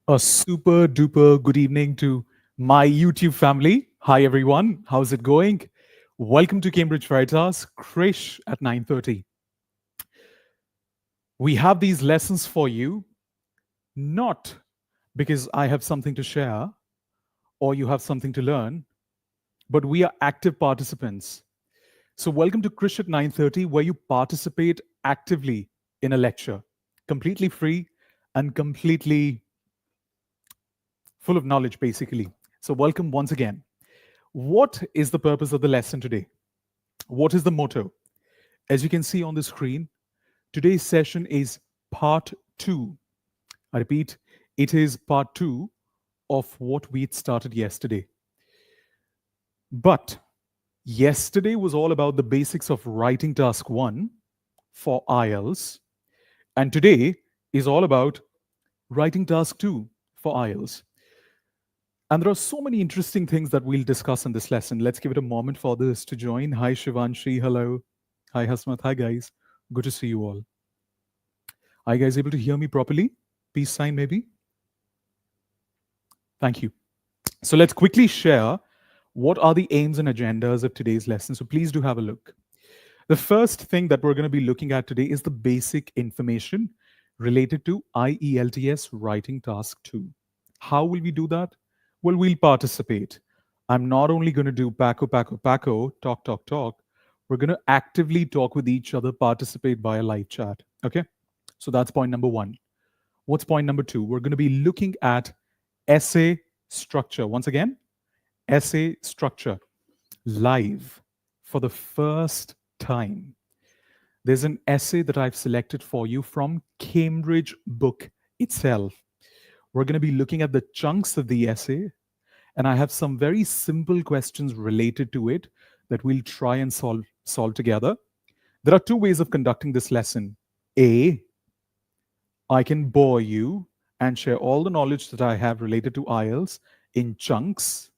A super duper good evening to my YouTube family. Hi everyone, how's it going? Welcome to Cambridge Veritas, Krish at 9:30. We have these lessons for you not because I have something to share or you have something to learn, but we are active participants. So welcome to Krish at 9:30 where you participate actively in a lecture, completely free and completely full of knowledge basically. So welcome once again. What is the purpose of the lesson today? What is the motto? As you can see on the screen, today's session is part two. I repeat, it is part two of what we had started yesterday. But yesterday was all about the basics of writing task one for IELTS, and today is all about writing task two for IELTS. And there are so many interesting things that we'll discuss in this lesson. Let's give it a moment for others to join. Hi, Shivanshi. Hello. Hi, Hasmat. Hi, guys. Good to see you all. Are you guys able to hear me properly? Peace sign, maybe? Thank you. So let's quickly share what are the aims and agendas of today's lesson. So please do have a look. The first thing that we're going to be looking at today is the basic information related to IELTS Writing Task 2. How will we do that? Well, we'll participate. I'm not only going to do Paco, talk. We're going to actively talk with each other, participate via live chat. Okay? So that's point number one. What's point number two? We're going to be looking at essay structure. Once again, essay structure live for the first time. There's an essay that I've selected for you from Cambridge book itself. We're going to be looking at the chunks of the essay, and I have some very simple questions related to it that we'll try and solve together. There are two ways of conducting this lesson. A, I can bore you and share all the knowledge that I have related to IELTS in chunks,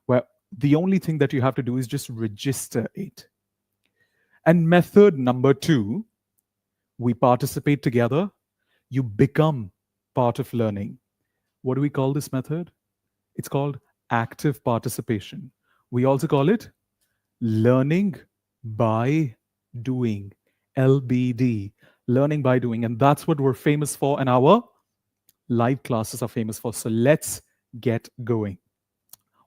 where the only thing that you have to do is just register it. And method number two, we participate together, you become part of learning. What do we call this method? It's called active participation. We also call it learning by doing, LBD, learning by doing. And that's what we're famous for, and our live classes are famous for. So let's get going.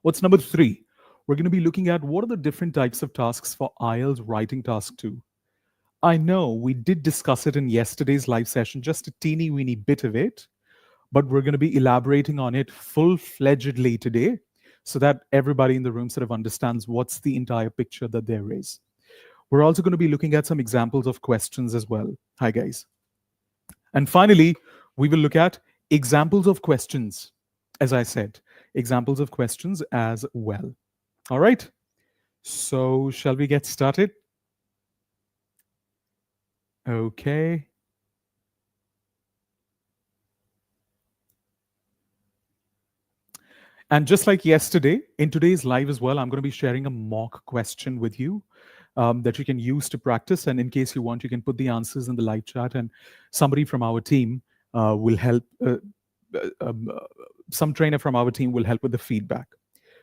What's number three? We're going to be looking at what are the different types of tasks for IELTS Writing Task 2. I know we did discuss it in yesterday's live session, just a teeny weeny bit of it, but we're going to be elaborating on it full-fledgedly today so that everybody in the room sort of understands what's the entire picture that there is. We're also going to be looking at some examples of questions as well. Hi, guys. And finally, we will look at examples of questions, as I said, examples of questions as well. All right. So shall we get started? Okay. And just like yesterday, in today's live as well, I'm going to be sharing a mock question with you that you can use to practice. And in case you want, you can put the answers in the live chat, and somebody from our team will help. Some trainer from our team will help with the feedback.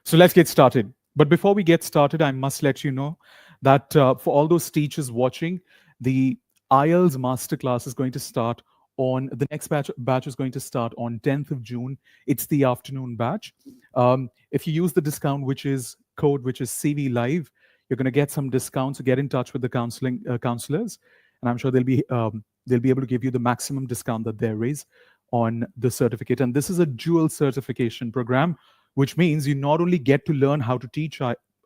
So let's get started. But before we get started, I must let you know that for all those teachers watching, the IELTS Masterclass is going to start on the next batch is going to start on 10th of June. It's the afternoon batch. If you use the discount, which is CV Live, you're going to get some discounts. So get in touch with the counselors, and I'm sure they'll be able to give you the maximum discount that there is on the certificate. And this is a dual certification program, which means you not only get to learn how to teach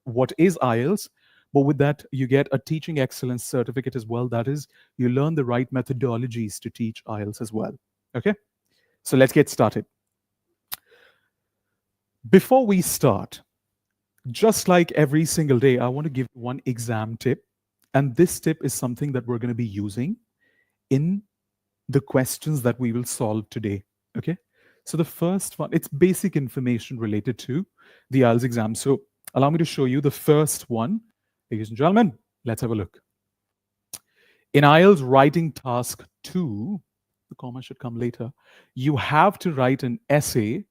what is IELTS, but with that, you get a teaching excellence certificate as well. That is, you learn the right methodologies to teach IELTS as well. Okay? So let's get started. Before we start, just like every single day, I want to give one exam tip. And this tip is something that we're going to be using in the questions that we will solve today. Okay? So the first one, it's basic information related to the IELTS exam. So allow me to show you the first one. Ladies and gentlemen, let's have a look. In IELTS Writing Task 2, The comma should come later. You have to write an essay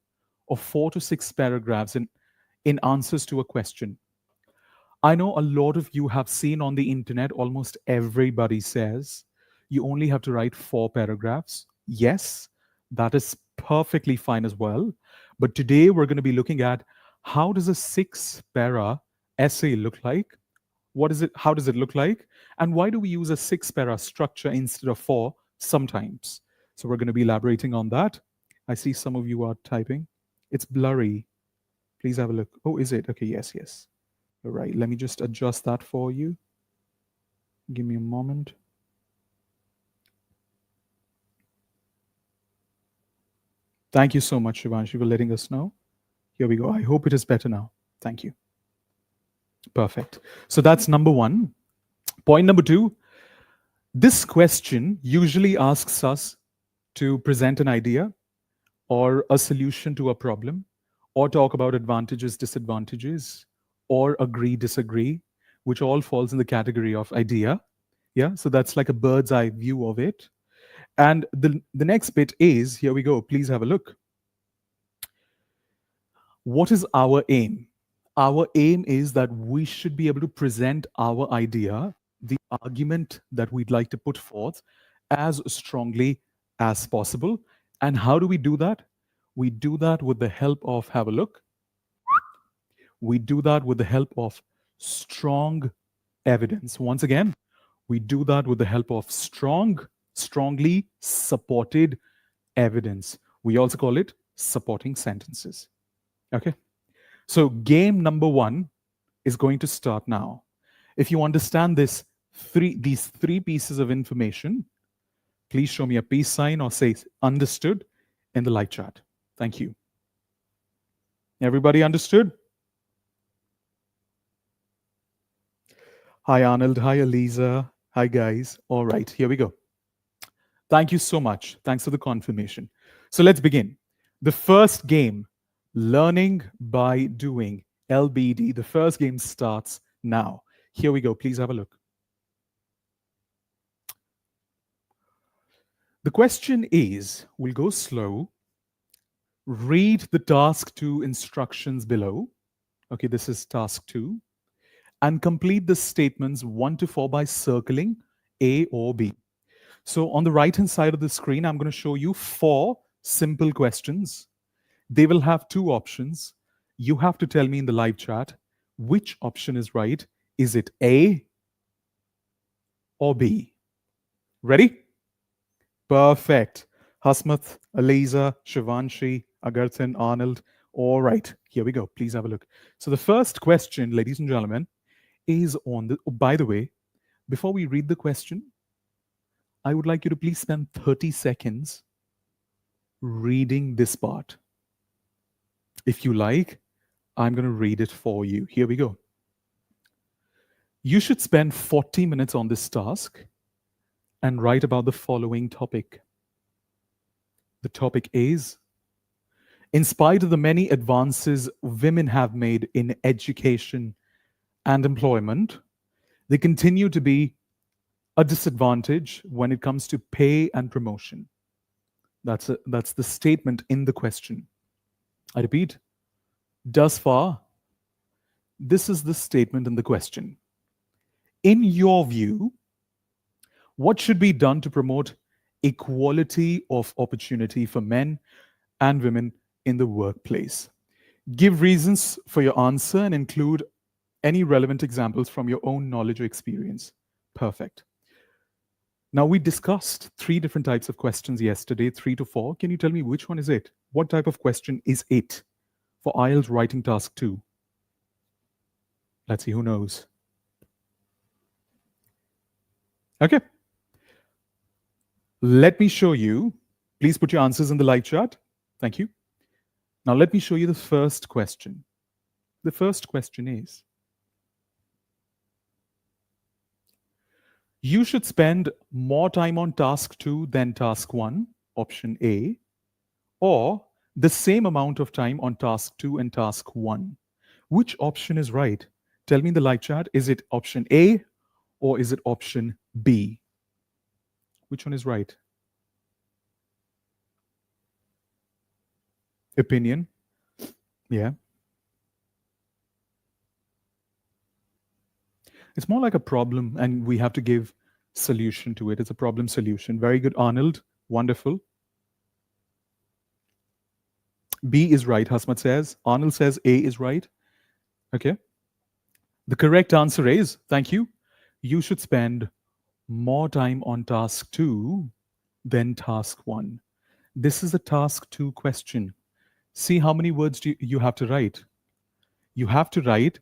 of 4 to 6 paragraphs in answers to a question. I know a lot of you have seen on the internet, almost everybody says you only have to write 4 paragraphs. Yes, that is perfectly fine as well. But today we're going to be looking at how does a 6 para essay look like? What is it? How does it look like? And why do we use a 6 para structure instead of 4 sometimes? So we're going to be elaborating on that. I see some of you are typing. It's blurry. Please have a look. Oh, is it? Okay, yes, yes. All right, let me just adjust that for you. Give me a moment. Thank you so much, Shivanshi, for letting us know. Here we go. I hope it is better now. Thank you. Perfect. So that's number one. Point number two, this question usually asks us to present an idea or a solution to a problem, or talk about advantages, disadvantages, or agree, disagree, which all falls in the category of idea. Yeah, so that's like a bird's eye view of it. And the next bit is, here we go, please have a look. What is our aim? Our aim is that we should be able to present our idea, the argument that we'd like to put forth, as strongly as possible. And how do we do that? We do that with the help of, have a look. We do that with the help of strong evidence. Once again, we do that with the help of strongly supported evidence. We also call it supporting sentences. Okay. So game number one is going to start now. If you understand these three pieces of information, please show me a peace sign or say understood in the live chat. Thank you. Everybody understood? Hi, Arnold. Hi, Eliza. Hi, guys. All right, here we go. Thank you so much. Thanks for the confirmation. So let's begin. The first game, learning by doing, LBD. The first game starts now. Here we go. Please have a look. The question is, we'll go slow. Read the task 2 instructions below. Okay, this is task 2. And complete the statements 1 to 4 by circling A or B. So on the right-hand side of the screen, I'm going to show you 4 simple questions. They will have 2 options. You have to tell me in the live chat which option is right. Is it A or B? Ready? Perfect. Hasmath, Aliza, Shivanshi, Agarthan, Arnold. All right, here we go. Please have a look. So the first question, ladies and gentlemen, is on the, oh, by the way, before we read the question, I would like you to please spend 30 seconds reading this part. If you like, I'm going to read it for you. Here we go. You should spend 40 minutes on this task and write about the following topic. The topic is, in spite of the many advances women have made in education and employment, they continue to be a disadvantage when it comes to pay and promotion. That's the statement in the question. I repeat, thus far, this is the statement in the question. In your view, what should be done to promote equality of opportunity for men and women in the workplace? Give reasons for your answer and include any relevant examples from your own knowledge or experience. Perfect. Now, we discussed 3 different types of questions yesterday, 3 to 4. Can you tell me which one is it? What type of question is it for IELTS writing task 2? Let's see, who knows? Okay. Let me show you. Please put your answers in the live chat. Thank you. Now, let me show you the first question. The first question is, you should spend more time on task 2 than task 1, option A, or the same amount of time on task 2 and task 1. Which option is right? Tell me in the live chat, is it option A or is it option B? Which one is right? opinion. Yeah. It's more like a problem, and we have to give solution to it. It's a problem solution. Very good, Arnold. Wonderful. B is right, Hasmat says. Arnold says A is right. Okay. The correct answer is, thank you, you should spend more time on task 2 than task 1. This is a task 2 question. See how many words do you have to write? You have to write,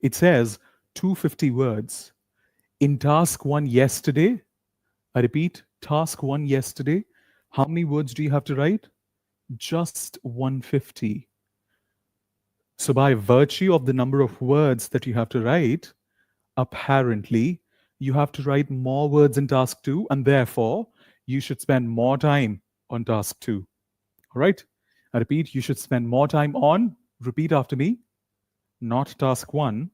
it says 250 words. In task 1 yesterday, I repeat, task 1 yesterday, how many words do you have to write? Just 150. So, by virtue of the number of words that you have to write, apparently you have to write more words in task 2, and therefore you should spend more time on task 2. All right? I repeat, you should spend more time on, repeat after me, not task 1,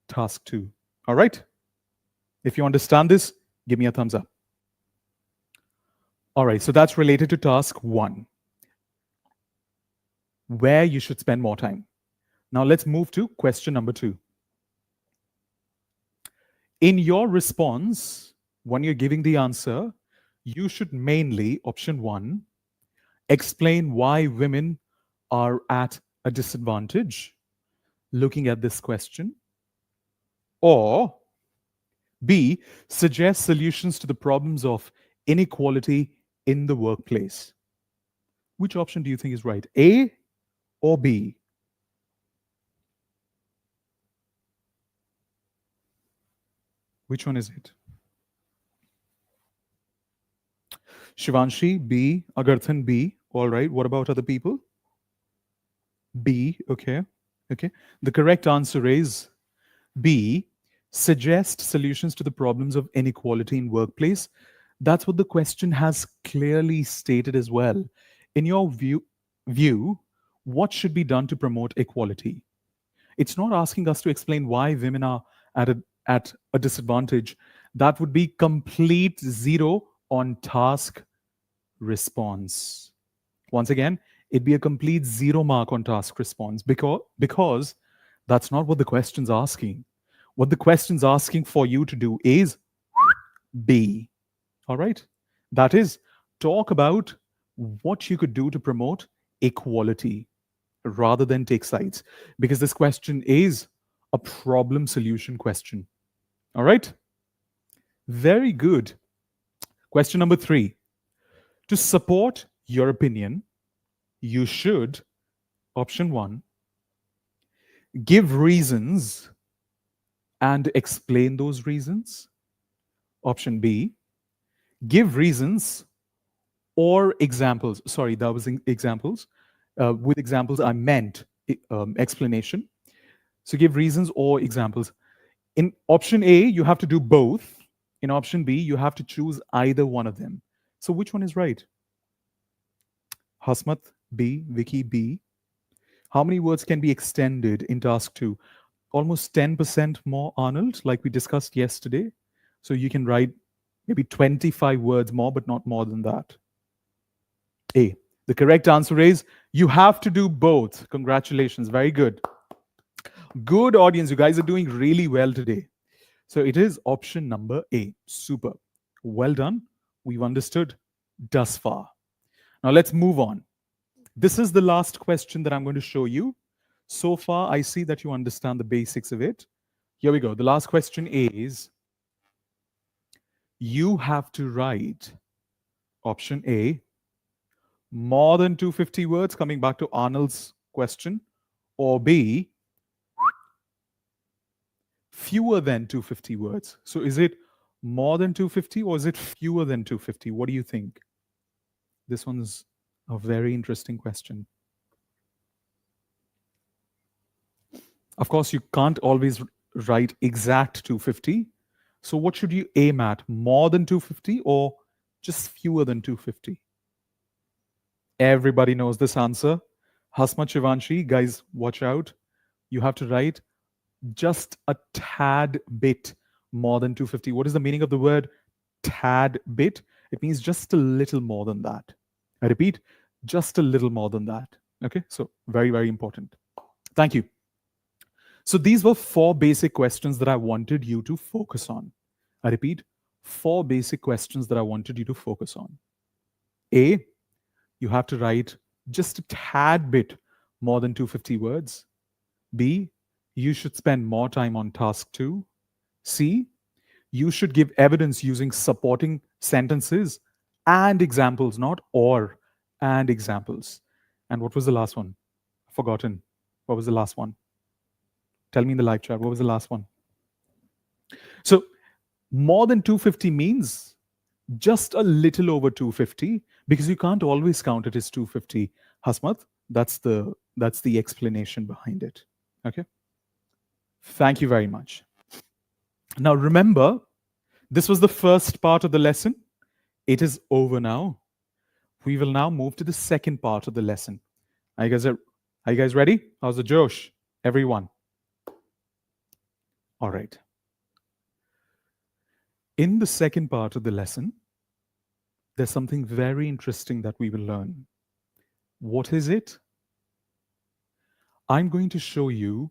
task 2. All right? If you understand this, give me a thumbs up. All right, so that's related to task 1, where you should spend more time. Now let's move to question number 2. In your response, when you're giving the answer, you should mainly, option 1, explain why women are at a disadvantage looking at this question. Or B, suggest solutions to the problems of inequality in the workplace. Which option do you think is right? A or B? Which one is it? Shivanshi, B. Agarthan, B. All right. What about other people? B. Okay. Okay. The correct answer is B. Suggest solutions to the problems of inequality in workplace. That's what the question has clearly stated as well. In your view, what should be done to promote equality? It's not asking us to explain why women are at a disadvantage. That would be complete zero on task response. Once again, it'd be a complete 0 mark on task response because that's not what the question's asking. What the question's asking for you to do is B. All right? That is, talk about what you could do to promote equality rather than take sides, because this question is a problem solution question. All right? Very good. Question number 3. To support your opinion, you should, option 1, give reasons and explain those reasons. Option B, give reasons or examples. Sorry, that was examples. With examples, I meant explanation. So give reasons or examples. In option A, you have to do both. In option B, you have to choose either one of them. So which one is right? Hasmat, B. Vicky, B. How many words can be extended in task 2? Almost 10% more, Arnold, like we discussed yesterday. So you can write maybe 25 words more, but not more than that. A. The correct answer is you have to do both. Congratulations. Very good. Good audience. You guys are doing really well today. So it is option number A. Super. Well done. We've understood thus far. Now let's move on. This is the last question that I'm going to show you. So far, I see that you understand the basics of it. Here we go. The last question is, you have to write option A, more than 250 words, coming back to Arnold's question, or B, fewer than 250 words. So is it more than 250 or is it fewer than 250? What do you think? This one's a very interesting question. Of course, you can't always write exact 250. So what should you aim at? More than 250 or just fewer than 250? Everybody knows this answer. Hasmat, Shivanshi, guys, watch out. You have to write just a tad bit more than 250. What is the meaning of the word tad bit? It means just a little more than that. I repeat, Just a little more than that. Okay, so very, very important. Thank you. So these were four basic questions that I wanted you to focus on. I repeat, four basic questions that I wanted you to focus on. A, you have to write just a tad bit more than 250 words. B, you should spend more time on task 2. C, you should give evidence using supporting sentences and examples, not or and examples. And what was the last one? Forgotten. What was the last one? Tell me in the live chat. What was the last one? So more than 250 means just a little over 250 because you can't always count it as 250. Hasmat, that's the explanation behind it. Okay. Thank you very much. Now remember, this was the first part of the lesson. It is over now. We will now move to the second part of the lesson. Are you guys ready? How's the Josh? Everyone. All right. In the second part of the lesson, there's something very interesting that we will learn. What is it? I'm going to show you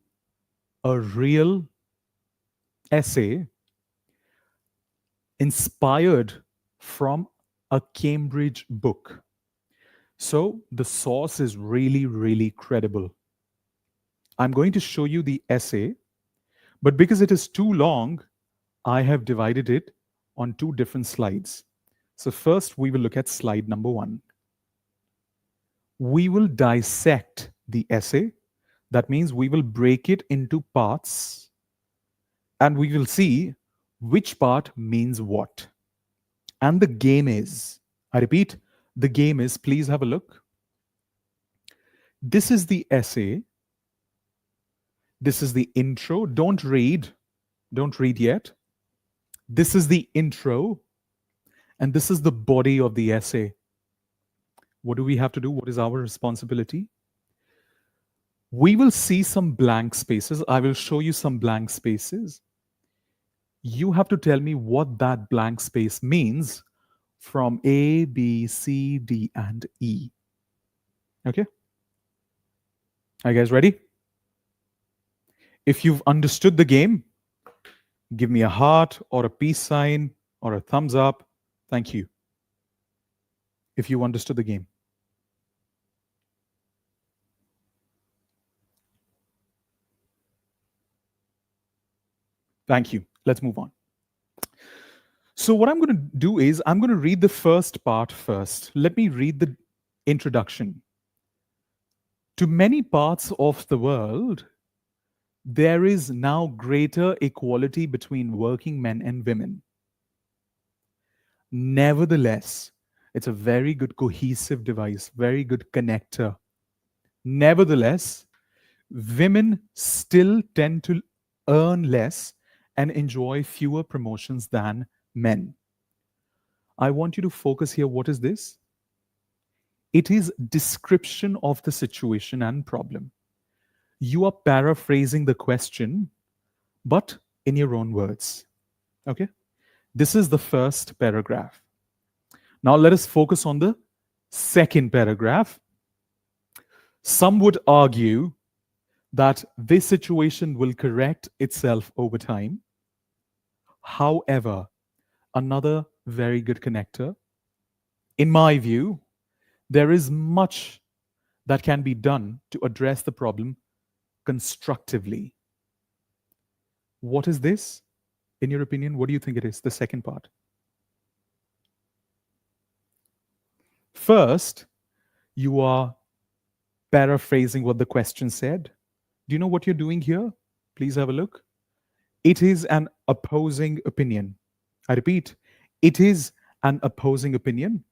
a real essay inspired from a Cambridge book. So the source is really, really credible. I'm going to show you the essay, but because it is too long, I have divided it on two different slides. So first, we will look at slide number 1. We will dissect the essay. That means we will break it into parts and we will see which part means what. And the game is, I repeat, the game is, please have a look. This is the essay. This is the intro. Don't read yet. This is the intro. And this is the body of the essay. What do we have to do? What is our responsibility? We will see some blank spaces. I will show you some blank spaces. You have to tell me what that blank space means from A, B, C, D, and E. Okay? Are you guys ready? If you've understood the game, give me a heart or a peace sign or a thumbs up. Thank you. If you understood the game. Thank you. Let's move on. So what I'm going to do is I'm going to read the first part first. Let me read the introduction. To many parts of the world, there is now greater equality between working men and women. Nevertheless, it's a very good cohesive device, very good connector. Nevertheless, women still tend to earn less and enjoy fewer promotions than men. I want you to focus here. What is this? It is description of the situation and problem. You are paraphrasing the question, but in your own words. Okay? This is the first paragraph. Now let us focus on the second paragraph. Some would argue that this situation will correct itself over time. However, another very good connector, in my view, there is much that can be done to address the problem constructively. What is this? In your opinion, what do you think it is? The second part. First, you are paraphrasing what the question said. Do you know what you're doing here? Please have a look. It is an opposing opinion. I repeat, it is an opposing opinion.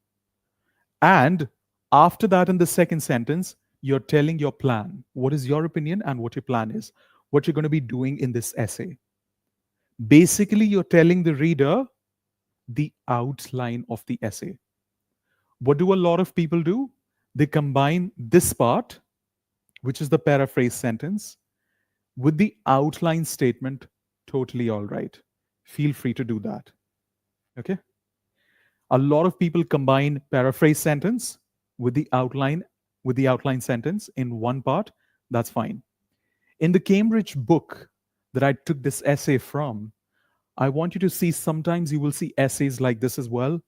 And after that, in the second sentence, you're telling your plan. What is your opinion and what your plan is? What you're going to be doing in this essay. Basically, you're telling the reader the outline of the essay. What do a lot of people do? They combine this part, which is the paraphrase sentence, with the outline statement. Totally all right. Feel free to do that. Okay? A lot of people combine paraphrase sentence with the outline sentence in one part, that's fine. In the Cambridge book that I took this essay from, I want you to see sometimes you will see essays like this as well.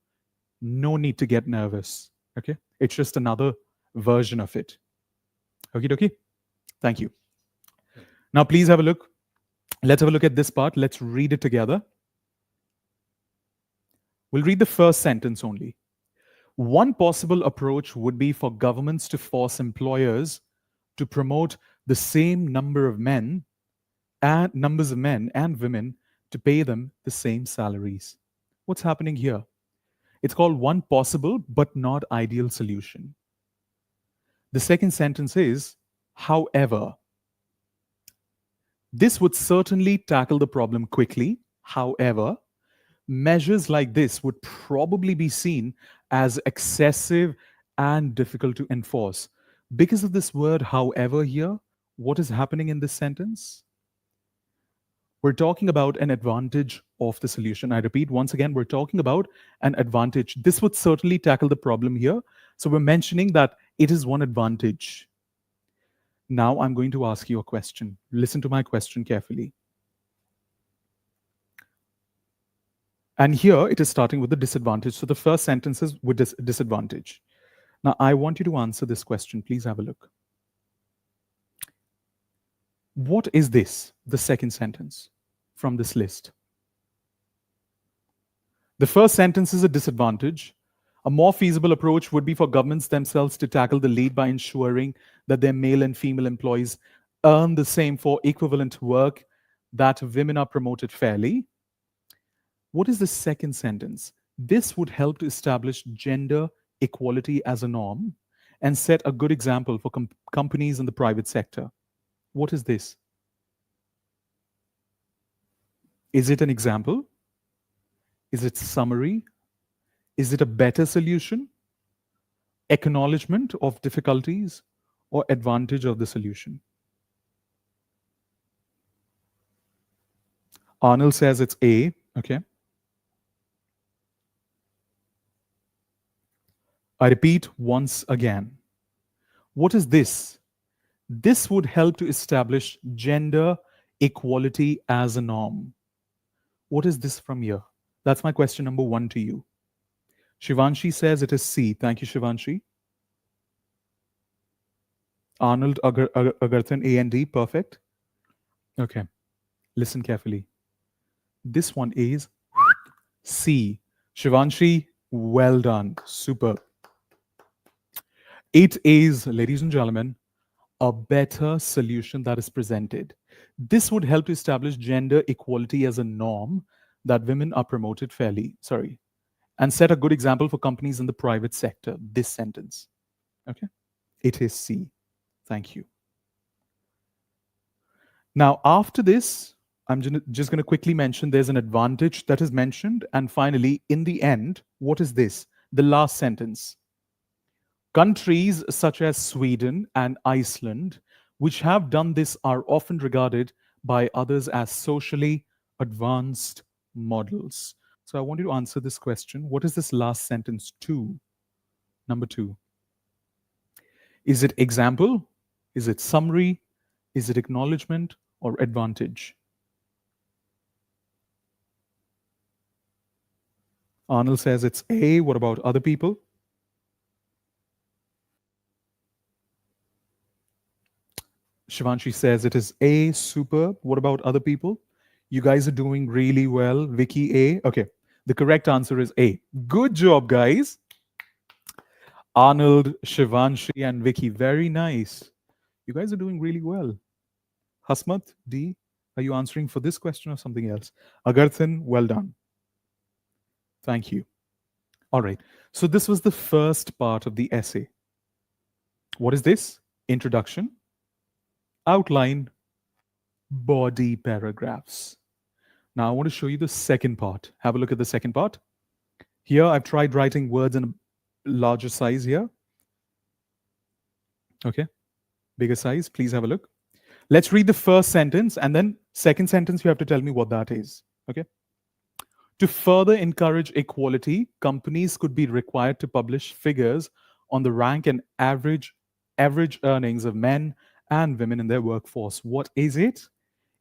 No need to get nervous. Okay? It's just another version of it. Okie dokie? Thank you. Now, please have a look. Let's have a look at this part. Let's read it together. We'll read the first sentence only. One possible approach would be for governments to force employers to promote the same numbers of men and women to pay them the same salaries. What's happening here? It's called one possible but not ideal solution. The second sentence is, however. This would certainly tackle the problem quickly. However, measures like this would probably be seen as excessive and difficult to enforce. Because of this word, however, here, what is happening in this sentence? We're talking about an advantage of the solution. I repeat once again, we're talking about an advantage. This would certainly tackle the problem here. So we're mentioning that it is one advantage. Now I'm going to ask you a question. Listen to my question carefully. And here it is starting with the disadvantage. So the first sentence is with disadvantage. Now I want you to answer this question. Please have a look. What is this? The second sentence from this list. The first sentence is a disadvantage. A more feasible approach would be for governments themselves to tackle the lead by ensuring that their male and female employees earn the same for equivalent work, that women are promoted fairly. What is the second sentence? This would help to establish gender equality as a norm and set a good example for companies in the private sector. What is this? Is it an example? Is it summary? Is it a better solution? Acknowledgement of difficulties or advantage of the solution? Arnold says it's A. Okay. I repeat once again. What is this? This would help to establish gender equality as a norm. What is this from here? That's my question number 1 to you. Shivanshi says it is C. Thank you, Shivanshi. Arnold Agarthan, A and D. Perfect. Okay. Listen carefully. This one is C. Shivanshi, well done. Super. It is, ladies and gentlemen, a better solution that is presented. This would help to establish gender equality as a norm, that women are promoted fairly. And set a good example for companies in the private sector. This sentence. Okay? It is C. Thank you. Now, after this, I'm just going to quickly mention there's an advantage that is mentioned. And finally, in the end, what is this? The last sentence. Countries such as Sweden and Iceland, which have done this, are often regarded by others as socially advanced models. So I want you to answer this question. What is this last sentence 2? Number 2. Is it example? Is it summary? Is it acknowledgement or advantage? Arnold says it's A. What about other people? Shivanshi says it is A. Superb. What about other people? You guys are doing really well. Vicky, A. Okay. The correct answer is A. Good job, guys. Arnold, Shivanshi, and Vicky. Very nice. You guys are doing really well. Hasmat, D. Are you answering for this question or something else? Agarthan, well done. Thank you. All right. So this was the first part of the essay. What is this? Introduction, outline, body paragraphs. Now I want to show you the second part. Have a look at the second part. Here I've tried writing words in a larger size here. Okay. Bigger size. Please have a look. Let's read the first sentence, and then second sentence you have to tell me what that is. Okay. To further encourage equality, companies could be required to publish figures on the rank and average earnings of men and women in their workforce. What is it?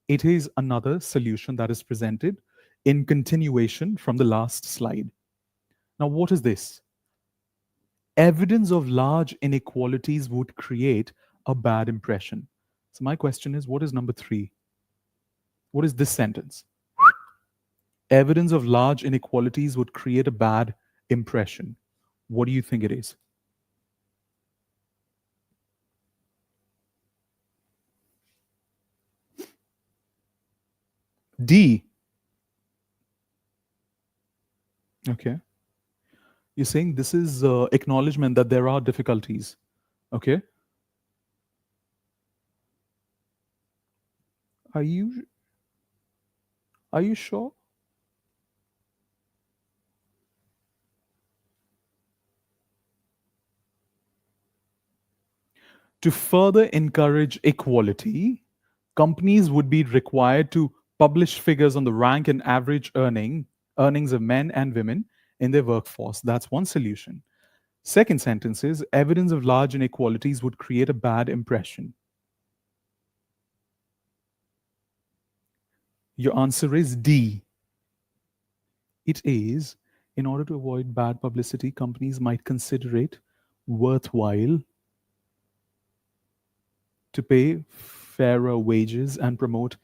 It is another solution that is presented in continuation from the last slide. Now, what is this? Evidence of large inequalities would create a bad impression. So, my question is, what is number three? What is this sentence? Evidence of large inequalities would create a bad impression. What do you think it is? D. Okay. You're saying this is acknowledgement that there are difficulties. Okay. Are you are you sure? To further encourage equality, companies would be required to publish figures on the rank and average earnings of men and women in their workforce. That's one solution. Second sentence is evidence of large inequalities would create a bad impression. Your answer is D. It is, in order to avoid bad publicity, companies might consider it worthwhile to pay fairer wages and promote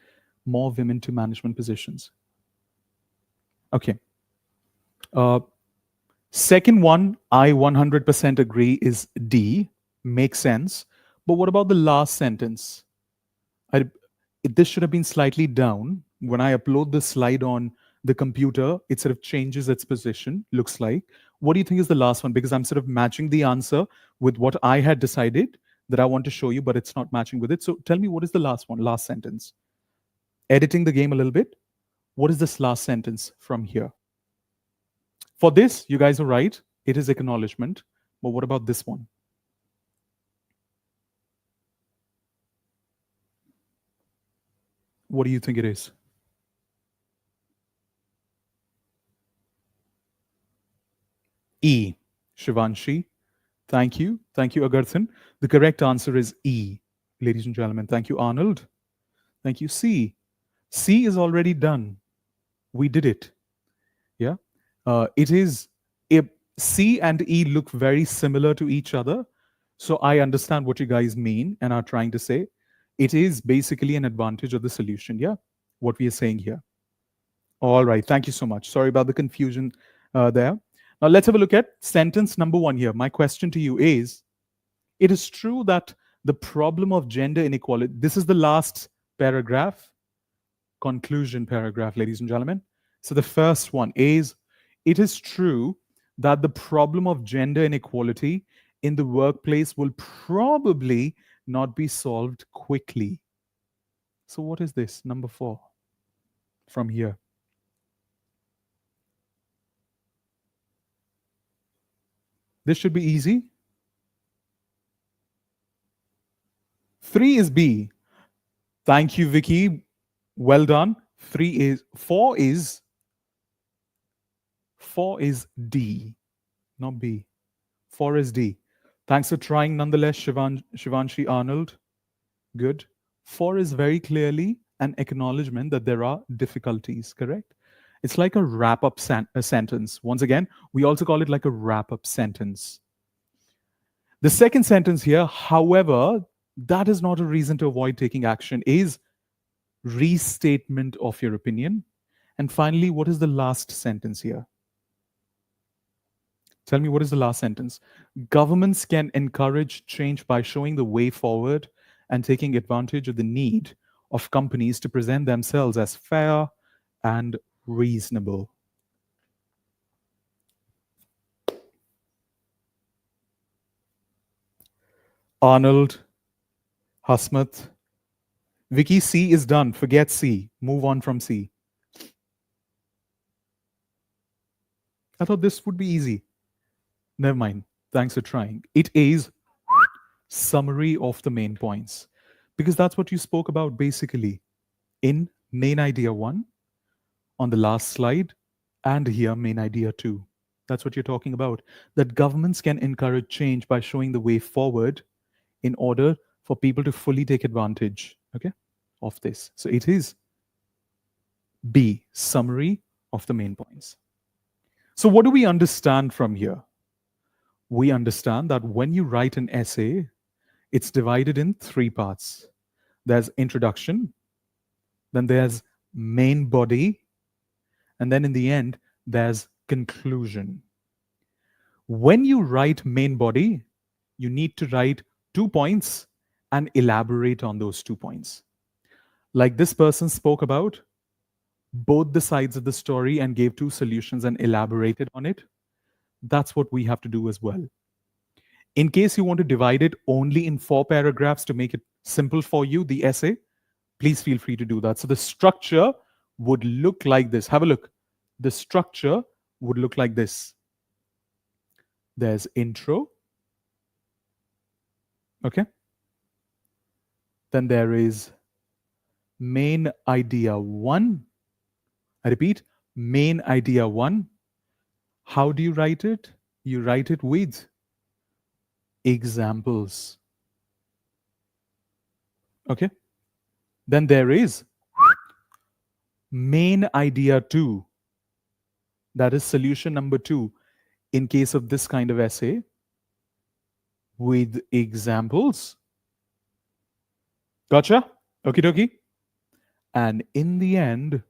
more women to management positions. Okay. Uh, Second one, I 100% agree, is D. Makes sense. But what about the last sentence? This should have been slightly down. When I upload the slide on the computer, it sort of changes its position, looks like. What do you think is the last one? Because I'm sort of matching the answer with what I had decided that I want to show you, but it's not matching with it. So tell me, what is the last one, last sentence? Editing the game a little bit. What is this last sentence from here? For this, you guys are right. It is acknowledgement. But what about this one? What do you think it is? E. Shivanshi. Thank you. Thank you, Agarthan. The correct answer is E, ladies and gentlemen. Thank you, Arnold. Thank you, C. C is already done. We did it. Yeah. It is a C and E look very similar to each other. So I understand what you guys mean and are trying to say. It is basically an advantage of the solution. Yeah. What we are saying here. All right. Thank you so much. Sorry about the confusion there. Now let's have a look at sentence number one here. My question to you is, it is true that the problem of gender inequality, this is the last paragraph, conclusion paragraph, ladies and gentlemen. So the first one is, it is true that the problem of gender inequality in the workplace will probably not be solved quickly. So what is this? Number 4 from here. This should be easy. 3 is B. Thank you, Vicky. Well done. 4 is D, not B. 4 is D. Thanks for trying nonetheless, Shivanshi Arnold. Good. 4 is very clearly an acknowledgement that there are difficulties, correct? It's like a wrap-up sentence. Once again, we also call it like a wrap-up sentence. The second sentence here, however, that is not a reason to avoid taking action, is restatement of your opinion. And finally, what is the last sentence here? Tell me, what is the last sentence? Governments can encourage change by showing the way forward and taking advantage of the need of companies to present themselves as fair and reasonable. Arnold, Hasmat, Vicky, C is done. Forget C. Move on from C. I thought this would be easy. Never mind. Thanks for trying. It is summary of the main points, because that's what you spoke about basically in main idea 1 on the last slide, and here main idea 2. That's what you're talking about. That governments can encourage change by showing the way forward in order for people to fully take advantage, okay, of this. So it is B, summary of the main points. So what do we understand from here? We understand that when you write an essay, it's divided in three parts. There's introduction, then there's main body, and then in the end, there's conclusion. When you write main body, you need to write 2 points and elaborate on those 2 points. Like this person spoke about both the sides of the story and gave two solutions and elaborated on it. That's what we have to do as well. In case you want to divide it only in 4 paragraphs to make it simple for you, the essay, please feel free to do that. So the structure would look like this. Have a look. The structure would look like this. There's intro. Okay. Then there is main idea 1. I repeat, main idea 1. How do you write it? You write it with examples. Okay. Then there is main idea 2. That is solution number 2 in case of this kind of essay with examples. Gotcha? Okie dokie. And in the end,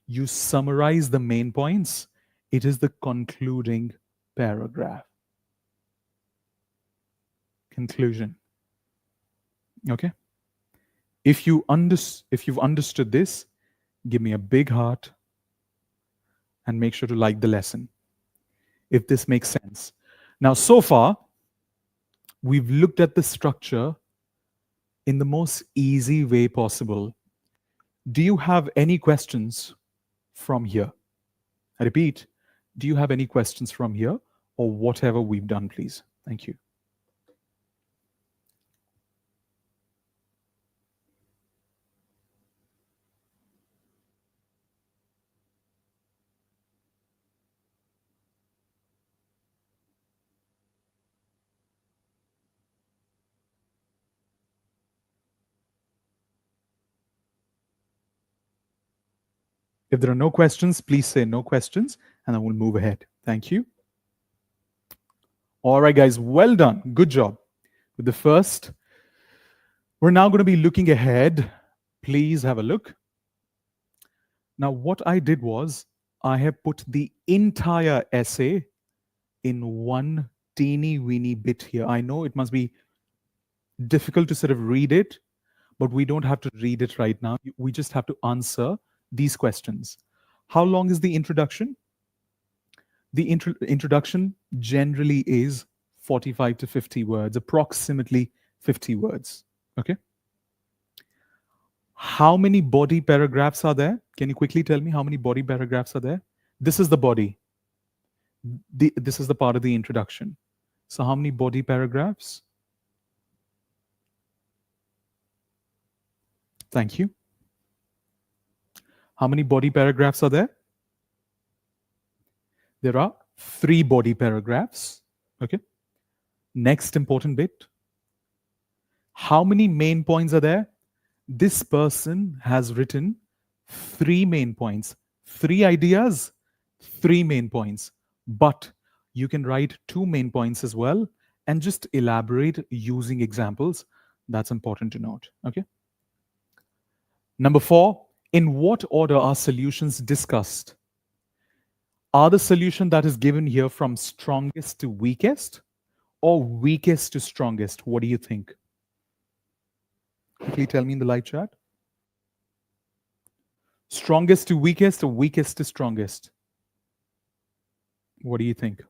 you summarize the main points. It is the concluding paragraph. Conclusion. Okay? If you've understood this, give me a big heart and make sure to like the lesson, if this makes sense. Now, so far, we've looked at the structure in the most easy way possible. Do you have any questions from here? I repeat, do you have any questions from here or whatever we've done, please? Thank you. If there are no questions, please say no questions, and then we'll move ahead. Thank you. All right, guys, well done. Good job with the first. We're now going to be looking ahead. Please have a look. Now, what I did was I have put the entire essay in one teeny weeny bit here. I know it must be difficult to sort of read it, but we don't have to read it right now. We just have to answer these questions. How long is the introduction? The introduction generally is 45 to 50 words, approximately 50 words. Okay. How many body paragraphs are there? Can you quickly tell me how many body paragraphs are there? This is the body. This is the part of the introduction. So how many body paragraphs? Thank you. How many body paragraphs are there? There are 3 body paragraphs. Okay. Next important bit. How many main points are there? This person has written 3 main points, 3 ideas, 3 main points. But you can write 2 main points as well and just elaborate using examples. That's important to note. Okay. Number 4, in what order are solutions discussed? Are the solution that is given here from strongest to weakest or weakest to strongest? What do you think? Quickly tell me in the live chat. Strongest to weakest or weakest to strongest? What do you think?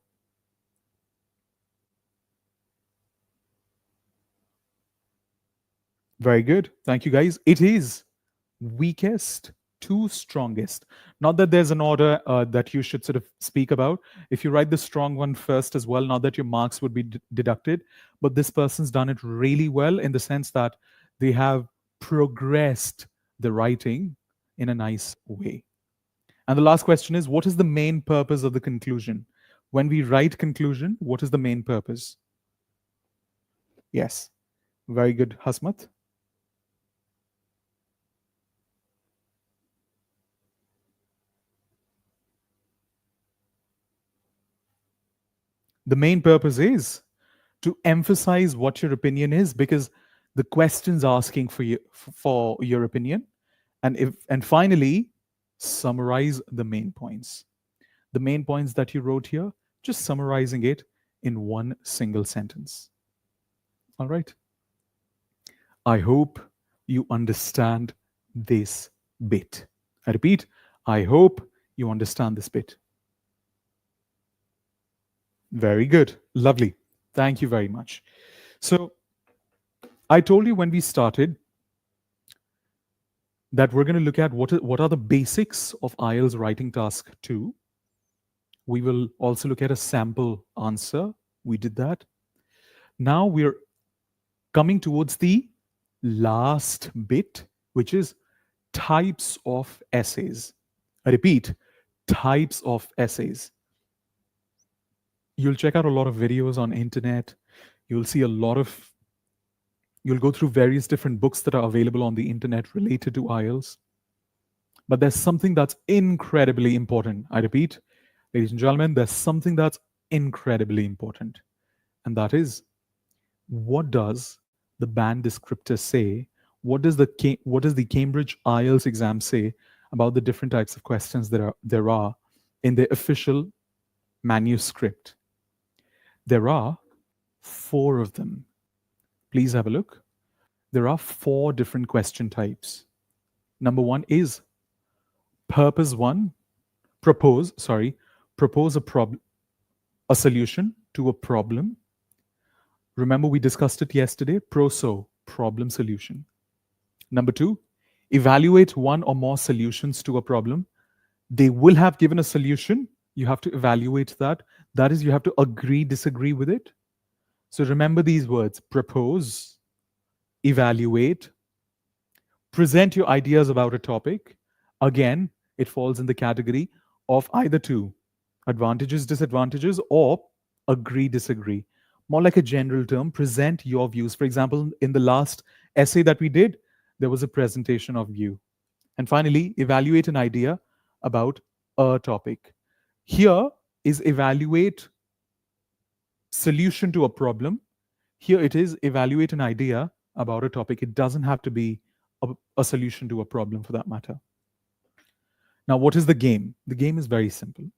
Very good. Thank you, guys. It is weakest to strongest. Not that there's an order that you should sort of speak about. If you write the strong one first as well, not that your marks would be deducted, but this person's done it really well in the sense that they have progressed the writing in a nice way. And the last question is, what is the main purpose of the conclusion? When we write conclusion, what is the main purpose? Yes. Very good, Hasmat. The main purpose is to emphasize what your opinion is, because the question's asking for your opinion. And finally, summarize the main points. The main points that you wrote here, just summarizing it in one single sentence. All right. I hope you understand this bit. I repeat, I hope you understand this bit. Very good. Lovely. Thank you very much. So, I told you when we started that we're going to look at what are the basics of IELTS writing task 2. We will also look at a sample answer. We did that. Now we're coming towards the last bit, which is types of essays. I repeat, types of essays. You'll check out a lot of videos on internet. You'll see a lot of you'll go through various different books that are available on the internet related to IELTS. But there's something that's incredibly important. I repeat, ladies and gentlemen, there's something that's incredibly important. And that is, what does the band descriptor say? What does the Cambridge IELTS exam say about the different types of questions there are in the official manuscript? There are 4 of them. Please have a look. There are 4 different question types. Number 1 is purpose 1, propose a solution to a problem. Remember, we discussed it yesterday. Proso, problem solution. Number 2, evaluate one or more solutions to a problem. They will have given a solution. You have to evaluate that. That is, you have to agree, disagree with it. So remember these words: propose, evaluate, present your ideas about a topic. Again, it falls in the category of either 2, advantages, disadvantages, or agree, disagree. More like a general term, present your views. For example, in the last essay that we did, there was a presentation of view. And finally, evaluate an idea about a topic. Here is evaluate solution to a problem. Here it is evaluate an idea about a topic. It doesn't have to be a solution to a problem for that matter. Now, what is the game? The game is very simple.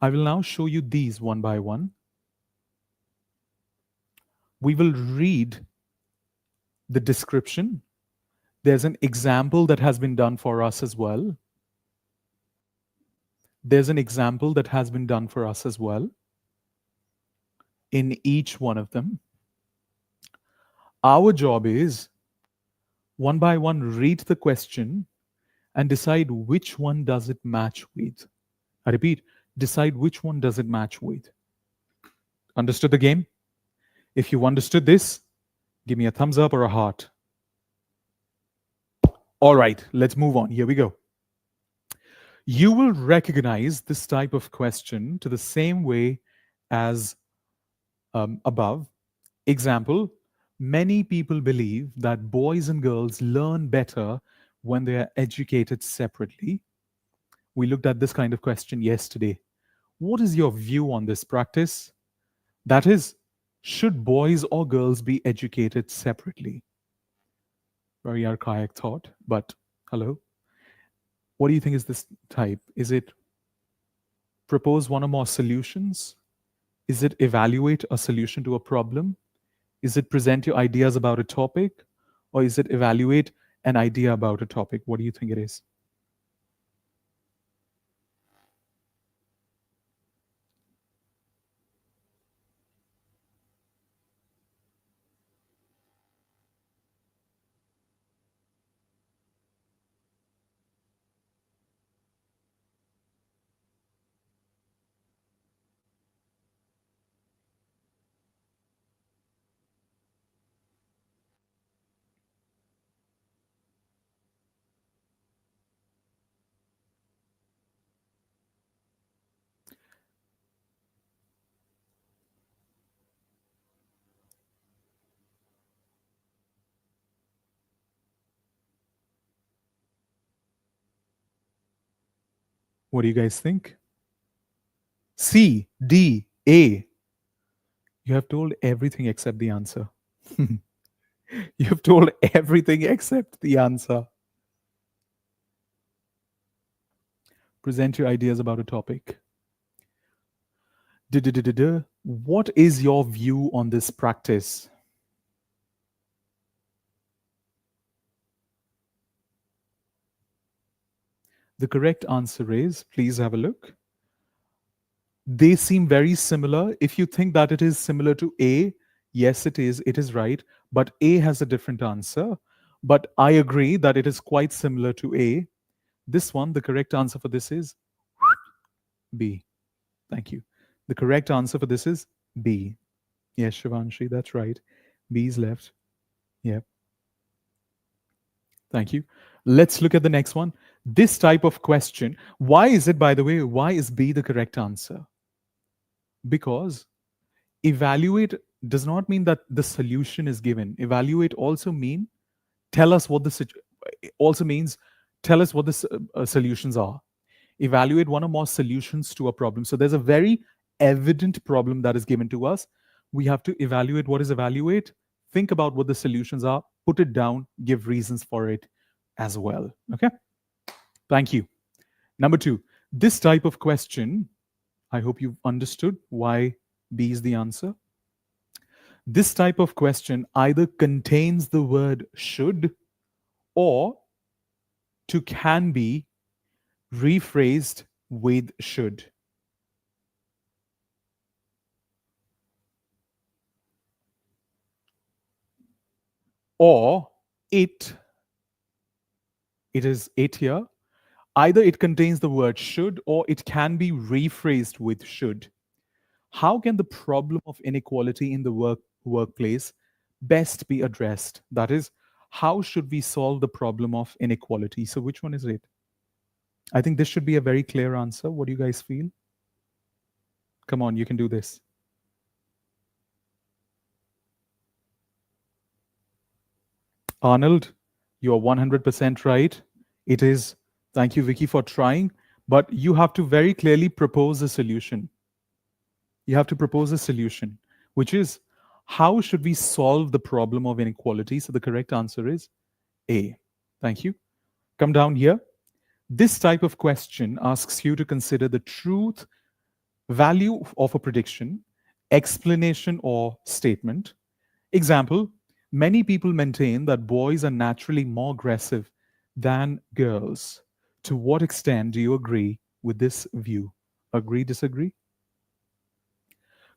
I will now show you these one by one. We will read the description. There's an example that has been done for us as well. There's an example that has been done for us as well in each one of them. Our job is one by one read the question and decide which one does it match with. I repeat, decide which one does it match with. Understood the game? If you understood this, give me a thumbs up or a heart. All right, let's move on. Here we go. You will recognize this type of question to the same way as above. Example, many people believe that boys and girls learn better when they are educated separately. We looked at this kind of question yesterday. What is your view on this practice? That is, should boys or girls be educated separately? Very archaic thought, but hello. What do you think is this type? Is it propose one or more solutions? Is it evaluate a solution to a problem? Is it present your ideas about a topic? Or is it evaluate an idea about a topic? What do you think it is? What do you guys think? C, D, A. You have told everything except the answer. You have told everything except the answer. Present your ideas about a topic. Duh. What is your view on this practice? The correct answer is, please have a look. They seem very similar. If you think that it is similar to A, yes, it is right. But A has a different answer. But I agree that it is quite similar to A. This one, the correct answer for this is B. Thank you. The correct answer for this is B. Yes, Shivanshi, that's right. B is left. Yep. Thank you. Let's look at the next one. This type of question, why is it, by the way, why is B the correct answer? Because evaluate does not mean that the solution is given. Evaluate also mean tell us what the also means tell us what the solutions are. Evaluate one or more solutions to a problem. So there's a very evident problem that is given to us. We have to evaluate what is evaluate, think about what the solutions are, put it down, give reasons for it as well. Okay? Thank you. Number 2, this type of question, I hope you've understood why B is the answer. This type of question either contains the word should or to can be rephrased with should. Or it is it here. Either it contains the word should or it can be rephrased with should. How can the problem of inequality in the workplace best be addressed? That is, how should we solve the problem of inequality? So, which one is it? I think this should be a very clear answer. What do you guys feel? Come on, you can do this. Arnold, you are 100% right. It is. Thank you, Vicky, for trying. But you have to very clearly propose a solution. You have to propose a solution, which is how should we solve the problem of inequality? So the correct answer is A. Thank you. Come down here. This type of question asks you to consider the truth, value of a prediction, explanation, or statement. Example, many people maintain that boys are naturally more aggressive than girls. To what extent do you agree with this view? Agree, disagree?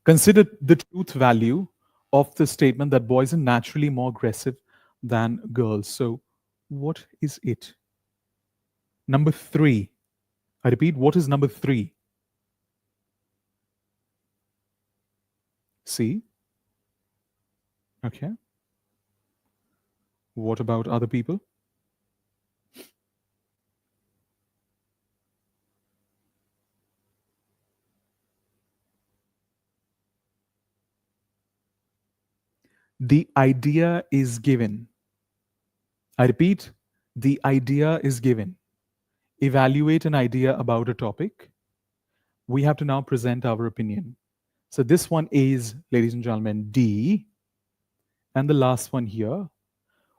Consider the truth value of the statement that boys are naturally more aggressive than girls. So, what is it? Number 3. I repeat, what is number 3? C. Okay. What about other people? The idea is given. I repeat, the idea is given. Evaluate an idea about a topic. We have to now present our opinion. So this one is, ladies and gentlemen, D. And the last one here.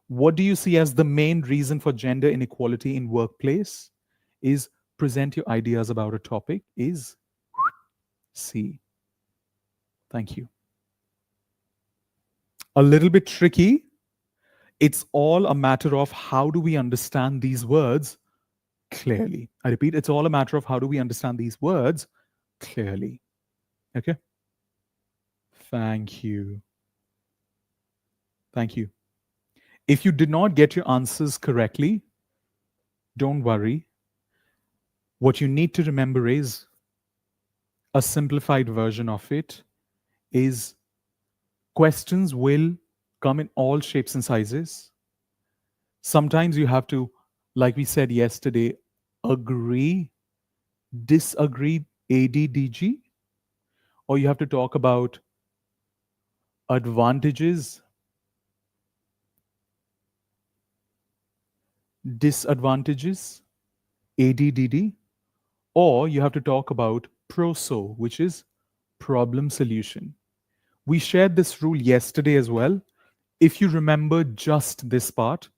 What do you see as the main reason for gender inequality in workplace? Is present your ideas about a topic is C. Thank you. A little bit tricky. It's all a matter of how do we understand these words clearly. I repeat, it's all a matter of how do we understand these words clearly. Okay? Thank you. Thank you. If you did not get your answers correctly, don't worry. What you need to remember is a simplified version of it is questions will come in all shapes and sizes. Sometimes you have to, like we said yesterday, agree, disagree, ADDG, or you have to talk about advantages, disadvantages, ADDD, or you have to talk about proso, which is problem solution. We shared this rule yesterday as well. If you remember just this part,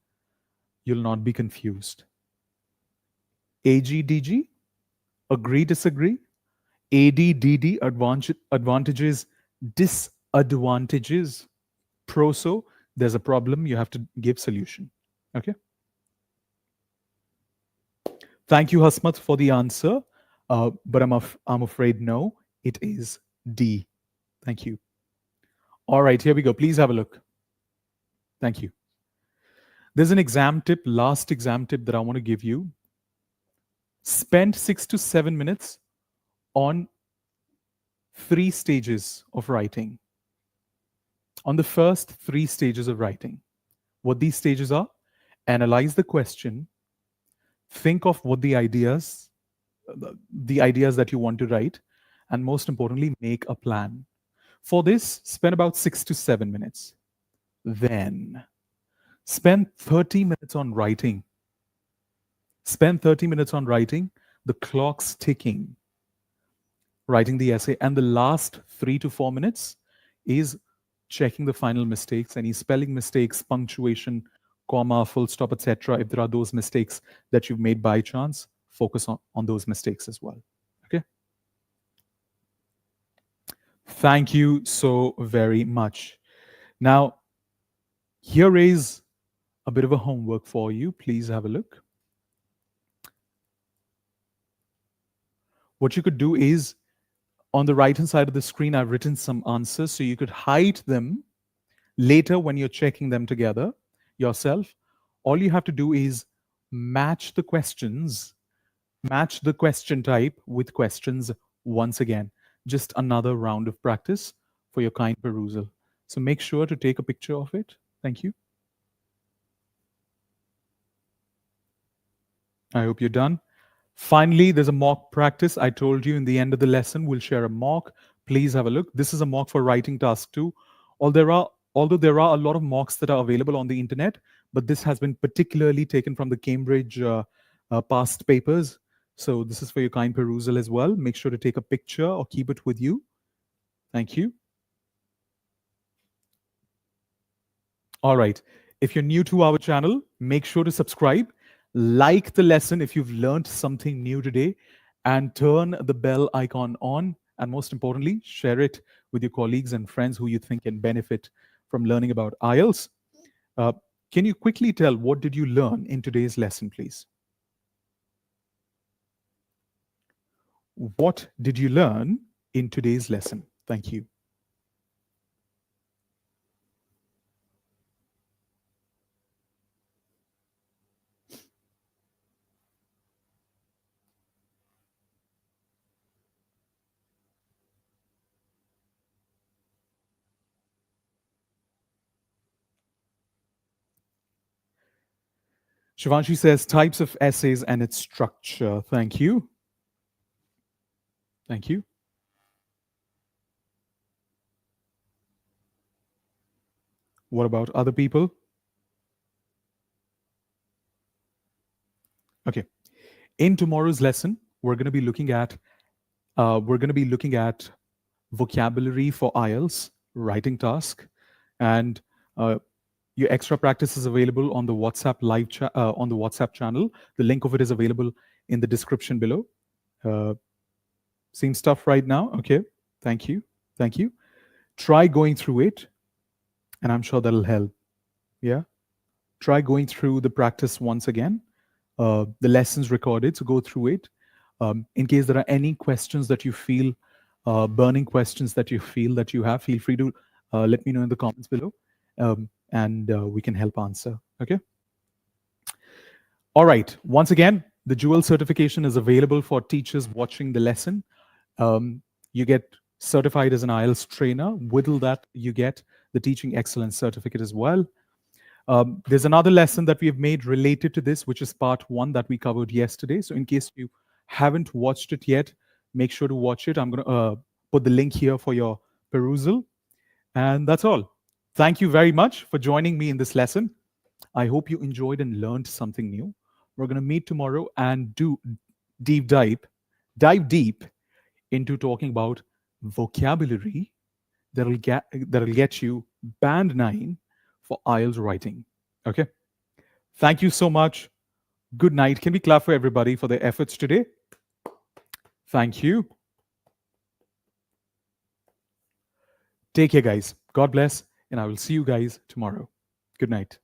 you'll not be confused. AGDG, agree, disagree. ADDD, advantages, disadvantages. Proso, there's a problem, you have to give solution. Okay. Thank you, Hasmat, for the answer. But I'm afraid no, it is D. Thank you. All right, here we go. Please have a look. Thank you. There's an exam tip, last exam tip that I want to give you. Spend 6 to 7 minutes on 3 stages of writing. On the first 3 stages of writing. What these stages are: analyze the question, think of what the ideas that you want to write, and most importantly, make a plan. For this, spend about 6 to 7 minutes. Then spend 30 minutes on writing. Spend 30 minutes on writing, the clock's ticking, writing the essay. And the last 3 to 4 minutes is checking the final mistakes, any spelling mistakes, punctuation, comma, full stop, etc. If there are those mistakes that you've made by chance, focus on those mistakes as well. Okay. Thank you so very much. Now, here is a bit of a homework for you. Please have a look. What you could do is, on the right hand side of the screen, I've written some answers so you could hide them later when you're checking them together yourself. All you have to do is match the questions, match the question type with questions once again. Just another round of practice for your kind perusal. So make sure to take a picture of it. Thank you. I hope you're done. Finally, there's a mock practice. I told you in the end of the lesson, we'll share a mock. Please have a look. This is a mock for writing task 2. Although there are a lot of mocks that are available on the internet, but this has been particularly taken from the Cambridge past papers. So this is for your kind perusal as well. Make sure to take a picture or keep it with you. Thank you. All right. If you're new to our channel, make sure to subscribe, like the lesson if you've learned something new today, and turn the bell icon on. And most importantly, share it with your colleagues and friends who you think can benefit from learning about IELTS. Can you quickly tell what did you learn in today's lesson, please? What did you learn in today's lesson? Thank you. Shivanshi says types of essays and its structure. Thank you. Thank you. What about other people? Okay. In tomorrow's lesson, we're going to be looking at vocabulary for IELTS, writing task, and your extra practice is available on the WhatsApp on the WhatsApp channel. The link of it is available in the description below. Same stuff right now. Okay. Thank you. Thank you. Try going through it, and I'm sure that'll help. Yeah. Try going through the practice once again. The lessons recorded, so go through it. In case there are any questions that you feel, burning questions that you feel that you have, feel free to let me know in the comments below, and we can help answer. Okay. All right. Once again, the Jewel certification is available for teachers watching the lesson. You get certified as an IELTS trainer. With that, you get the Teaching Excellence certificate as well. There's another lesson that we have made related to this, which is part 1 that we covered yesterday. So in case you haven't watched it yet, make sure to watch it. I'm going to put the link here for your perusal. And that's all. Thank you very much for joining me in this lesson. I hope you enjoyed and learned something new. We're going to meet tomorrow and do deep dive deep into talking about vocabulary that'll get you band 9 for IELTS writing. Okay? Thank you so much. Good night. Can we clap for everybody for their efforts today? Thank you. Take care, guys. God bless, and I will see you guys tomorrow. Good night.